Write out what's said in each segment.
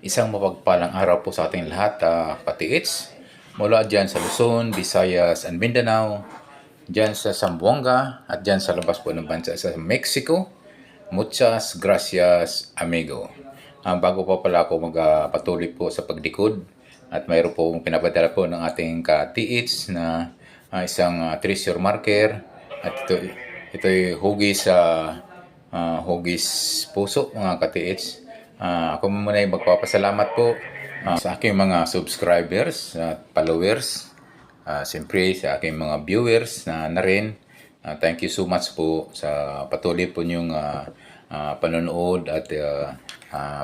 Isang mapagpalang araw po sa ating lahat, katiits. Mula dyan sa Luzon, Visayas, and Mindanao, dyan sa Zamboanga, at dyan sa labas po ng bansa sa Mexico. Muchas gracias, amigo. Bago pa pala ako magpatuloy po sa pagdikod, at mayroon po pinapadala po ng ating katiits na isang treasure marker. At ito'y hugis sa hugis puso, mga katiits. Ako muna ay magpapasalamat po sa aking mga subscribers at followers. Siyempre sa aking mga viewers na rin. Thank you so much po sa patuloy po niyong panonood at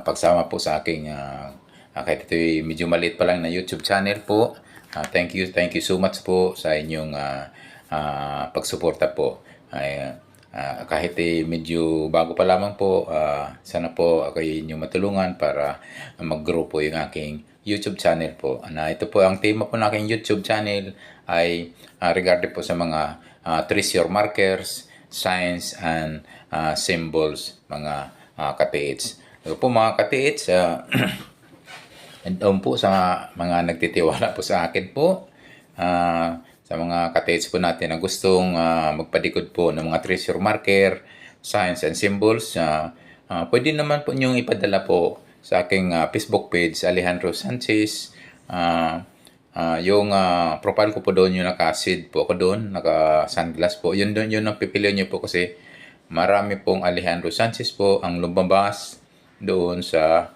pagsama po sa aking kahit ito'y medyo maliit pa lang na YouTube channel po. Thank you so much po sa inyong pagsuporta po. Kahit medyo bago pa lamang po, sana po ako inyong matulungan para mag-grow po yung aking YouTube channel po. Ito po ang tema po ng aking YouTube channel ay regarding po sa mga treasure markers, signs, and symbols, mga katiits. So po mga katiits, and po sa mga nagtitiwala po sa akin po, sa mga katiits po natin na gustong magpadikod po ng mga treasure marker, signs and symbols, pwede naman po niyong ipadala po sa aking Facebook page, Alejandro Sanchez. Yung profile ko po doon, yung naka-seed po ako doon, naka-sunglass po. Yun ang pipiliin niyo po kasi marami pong Alejandro Sanchez po ang lumabas doon sa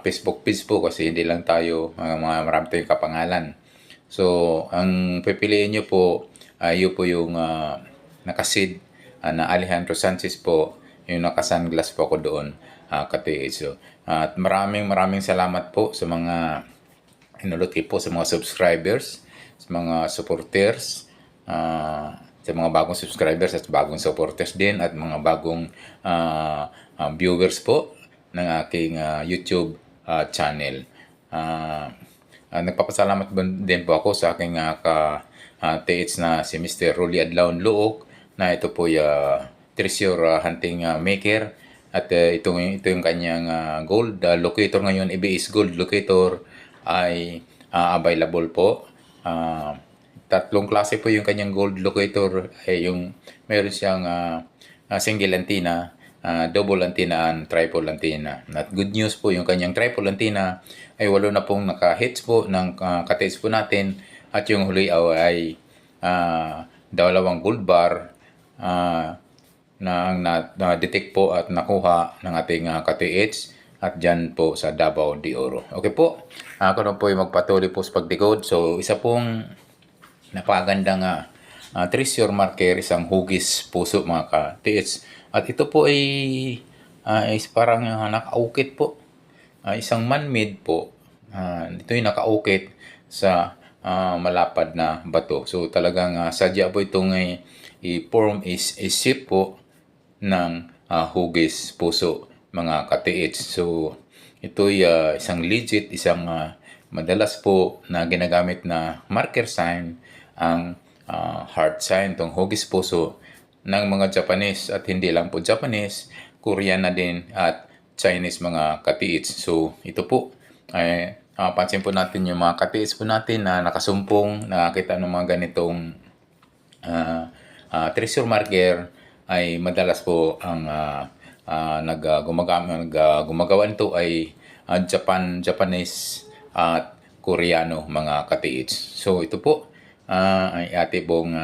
Facebook page po kasi hindi lang tayo, marami tayong kapangalan. So, ang pipiliin nyo po, yun po yung nakasid na Alejandro Sanchez po, yung nakasunglass po ako doon, katiits. So, at maraming salamat po sa mga inulot po sa mga subscribers, sa mga supporters, sa mga bagong subscribers at bagong supporters din at mga bagong viewers po ng aking YouTube channel. Nagpapasalamat din po ako sa aking katiits na si Mr. Rolly Adlaon Luok na ito po yung treasure hunting maker at ito yung kanyang gold locator ngayon, EBS gold locator ay available po. Tatlong klase po yung kanyang gold locator, yung meron siyang single antenna, double antenna and triple antenna. At good news po, yung kanyang triple antenna ay walo na pong naka-hits po ng katiits po natin at yung huli ay dalawang gold bar na-detect po at nakuha ng ating katiits at dyan po sa Davao de Oro. Okay po, ako na po yung magpatuloy po sa pagdikod. So isa pong napagandang treasure marker, isang hugis puso, mga katiits. At ito po ay parang nakaukit po. Isang man-made po. Ito yung nakaukit sa malapad na bato. So talagang sadya po itong i-form is shape po ng hugis puso, mga katiits. So ito ay isang legit, isang madalas po na ginagamit na marker sign, ang heart sign, itong hugis puso ng mga Japanese at hindi lang po Japanese, Korean na din at Chinese, mga katiits. So ito po ay pansin po natin yung mga katiits po natin na nakasumpong, nakakita ng mga ganitong treasure marker ay madalas po ang gumagawa nito ay Japanese at Koreano, mga katiits. So ito po ay ate pong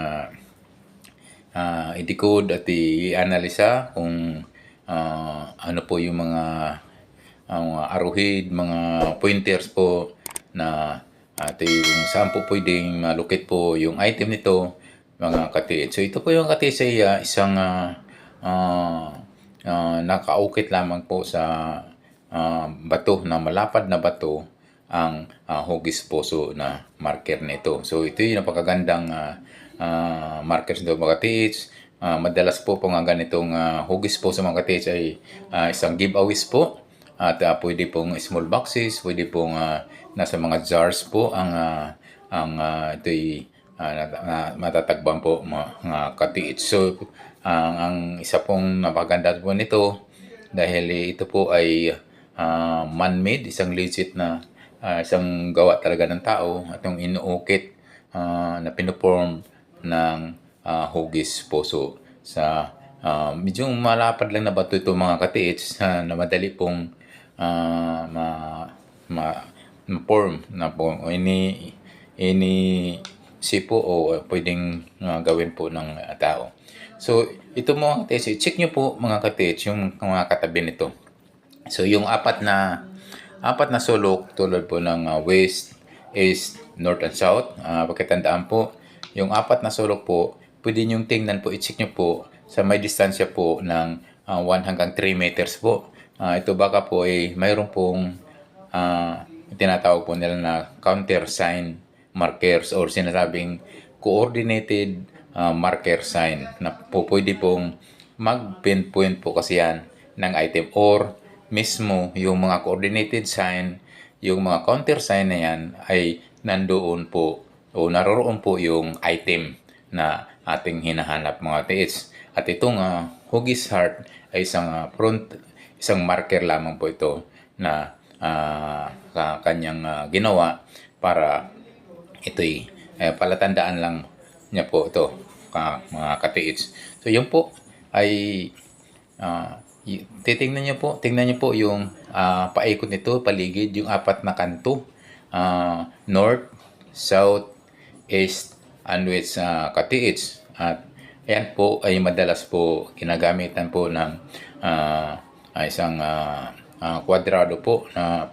i-decode at i-analisa kung ano po yung mga arrowhead, mga pointers po na yung saan po pwedeng malukit po yung item nito, mga katiits. So ito po yung katiits ay isang nakaukit lamang po sa bato, na malapad na bato ang hugis puso na marker nito. So ito yung napakagandang markers nito, mga katiits. Madalas po mga ganitong hugis po sa mga katiits ay isang giveaways po at pwede pong small boxes, pwede pong nasa mga jars po ang ito'y matatagban po, mga katiits. So ang isa pong napaganda po nito dahil ito po ay man-made, isang legit na isang gawa talaga ng tao at yung inuukit na pinoform ng hugis puso sa medyo malapad lang na bato ito mga katiits na madali pong ma, ma, form na po ini sipo o pwedeng gawin po ng tao. So, ito mga katiits, check nyo po mga katiits yung mga katabi nito. So, yung apat na sulok tulad po ng west, east, north, and south. Pagkatandaan po, yung apat na sulok po, pwede nyo tingnan po, i-check nyo po sa may distansya po ng 1 hanggang 3 meters po. Ito baka po ay mayroon pong tinatawag po nila na counter sign markers or sinasabing coordinated marker sign na po pwede pong mag-pinpoint po kasi yan ng item or mismo yung mga coordinated sign, yung mga counter sign na yan ay nandoon po o naroroon po yung item na ating hinahanap mga tiits. At itong hugis heart ay isang marker lamang po ito na kanyang ginawa para ito'y palatandaan lang niya po ito mga katiits. So yun po ay tingnan niyo po yung paikot nito, paligid, yung apat na kanto, north, south, east, and west katiits. At ayan po ay madalas po ginagamitan po ng isang kwadrado po na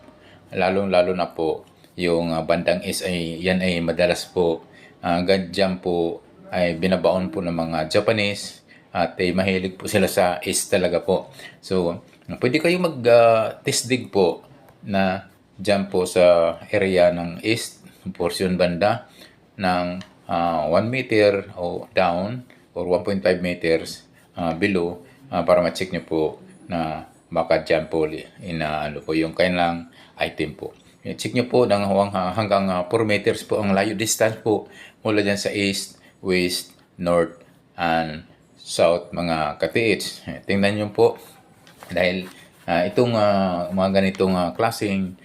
lalong-lalo na po yung bandang east ay yan ay madalas po ganyan po ay binabaon po ng mga Japanese at mahilig po sila sa east talaga po. So, pwede kayo mag-test-dig po na dyan po sa area ng east, portion banda ng 1 meter o down or 1.5 meters below para ma-check nyo po na baka dyan po ano po yung kailang item po. Check nyo po hanggang 4 meters po ang layo distance po mula dyan sa east, west, north, and south mga katiits. Tingnan nyo po dahil itong mga ganitong klaseng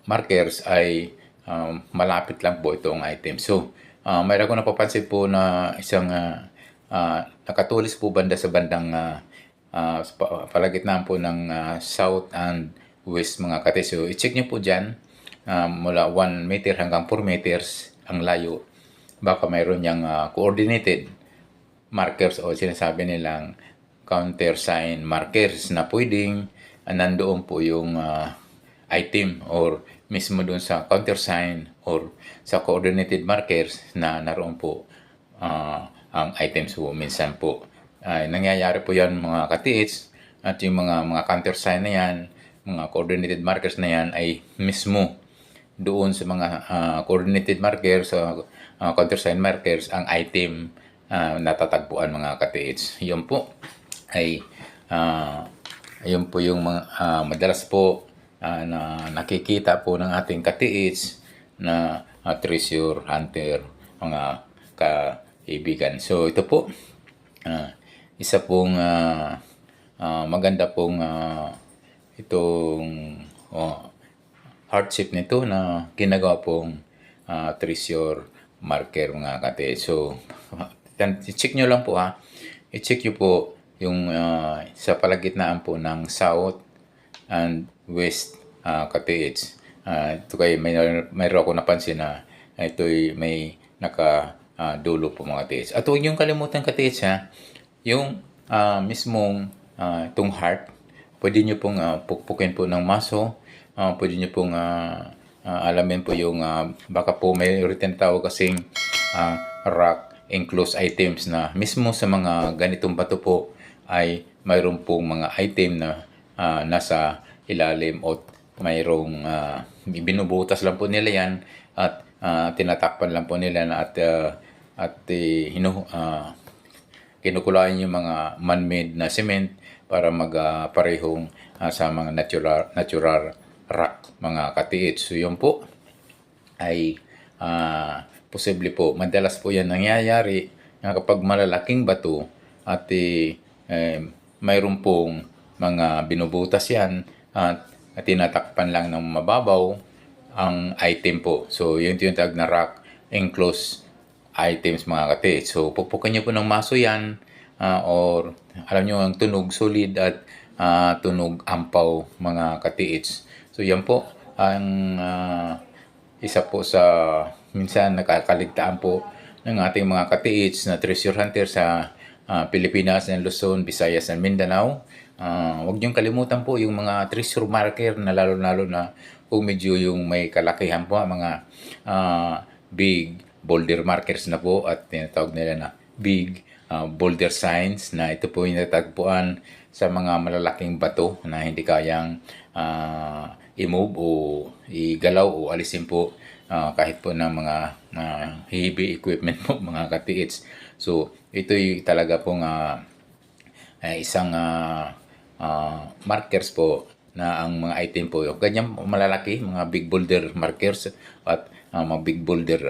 markers ay malapit lang po itong item. So, mayroon ko napapansin po na isang nakatulis po banda sa bandang palagitnaan po ng south and west mga katiits. So, i-check nyo po dyan mula 1 meter hanggang 4 meters ang layo. Baka mayroon niyang coordinated markers o sinasabi nilang counter sign markers na pwedeng nandoon po yung item or mismo doon sa counter sign or sa coordinated markers na naroon po ang items po. Minsan po nangyayari po yan mga katiits at yung mga counter sign na yan, mga coordinated markers na yan ay mismo doon sa mga coordinated markers, countersign markers, ang item natatagpuan mga katiits. Yun po ay yun po yung mga madalas po na nakikita po ng ating katiits na treasure hunter mga kaibigan. So ito po isa pong maganda pong itong hardship nito na ginagawa pong treasure marker mga kate. So, i-check nyo lang po i-check nyo po yung sa palagitnaan po ng south and west katiits. Ito kayo, mayroon ako napansin na ito'y may nakadulo po mga katiits. At huwag niyong kalimutan katiits yung mismong itong heart, pwede nyo pong pukpukin po ng maso. Pwede nyo pong alamin po yung baka po may tinatawag kasing rock enclosed items na mismo sa mga ganitong bato po ay mayroon pong mga item na nasa ilalim o mayroong binubutas lang po nila yan at tinatakpan lang po nila at kinukulayan yung mga man-made na cement para magparehong sa mga natural rock mga katiits. So yun po ay posible po. Madalas po yan nangyayari na kapag malalaking bato at mayroon pong mga binubutas yan at tinatakpan lang ng mababaw ang item po. So, yun yung tag na rack enclosed items mga katiits. So, pupukan nyo po ng maso yan or alam nyo ang tunog solid at tunog ampaw mga katiits. So, yan po ang isa po sa minsan nakakaligtaan po ng ating mga katiits na treasure hunter sa Pilipinas and Luzon, Visayas and Mindanao. Huwag niyong kalimutan po yung mga treasure marker na lalo-lalo na kung medyo yung may kalakihan po, mga big boulder markers na po at tinatawag nila na big boulder signs na ito po yung natagpuan sa mga malalaking bato na hindi kayang i-move o igalaw o alisin po kahit po ng mga heavy equipment po mga katiits. So ito yung talaga pong isang markers po na ang mga item po yung ganyan malalaki, mga big boulder markers at mga big boulder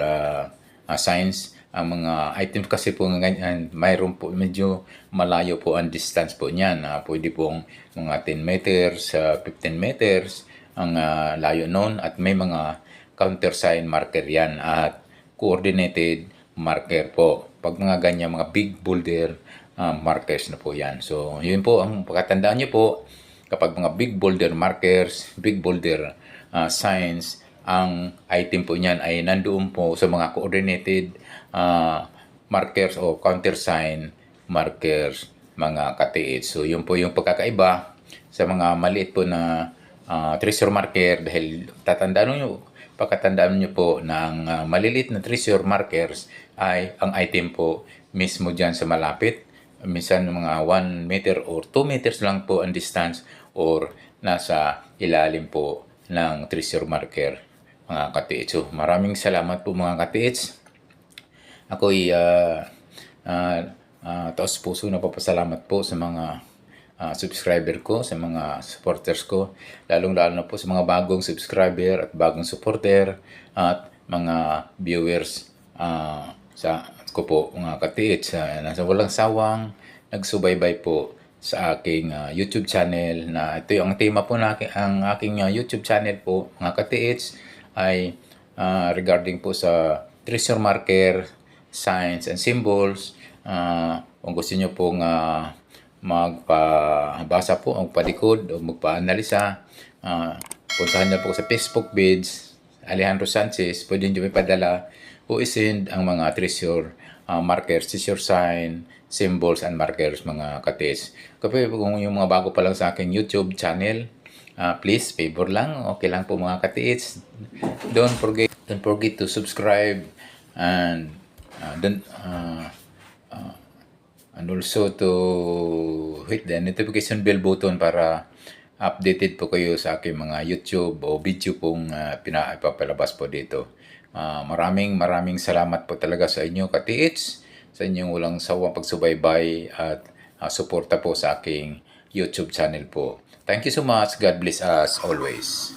signs. Ang mga items kasi po ganyan, mayroon po medyo malayo po ang distance po niyan. Pwede pong mga 10 meters, 15 meters ang layo noon at may mga countersign marker yan at coordinated marker po. Pag mga ganyan, mga big boulder markers na po yan. So, yun po ang pagkatandaan nyo po kapag mga big boulder markers, big boulder signs, ang item po niyan ay nandoon po sa mga coordinated markers o countersign markers mga katiits. So, yun po yung pagkakaiba sa mga maliit po na treasure marker dahil pagkatandaan nyo po na ang maliliit na treasure markers ay ang item po mismo dyan sa malapit. Minsan mga 1 meter or 2 meters lang po ang distance or nasa ilalim po ng treasure marker mga katiits. So, maraming salamat po mga katiits. Ako'y taos puso na papasalamat po sa mga subscriber ko, sa mga supporters ko, lalong-lalo na po sa mga bagong subscriber at bagong supporter at mga viewers sa ko po mga katiits. Nasa walang sawang nagsubaybay po sa aking YouTube channel na ito yung tema po na ang aking YouTube channel po mga katiits ay regarding po sa treasure marker, signs and symbols. Kung gusto nyo pong magpabasa po, magpalikod o magpa-analisa, puntahan nyo po sa Facebook page Alejandro Sanchez. Pwede nyo ipadala o isend ang mga treasure markers, treasure sign, symbols and markers mga katiits. Kapag kung yung mga bago pa lang sa aking YouTube channel, please favor lang, okay lang po mga katiits. Don't forget to subscribe and also to hit the notification bell button para updated po kayo sa aking mga YouTube o video pong pinapalabas po dito. Maraming salamat po talaga sa inyo katiits, sa inyong walang sawang pagsubaybay at suporta po sa aking YouTube channel po. Thank you so much. God bless us always.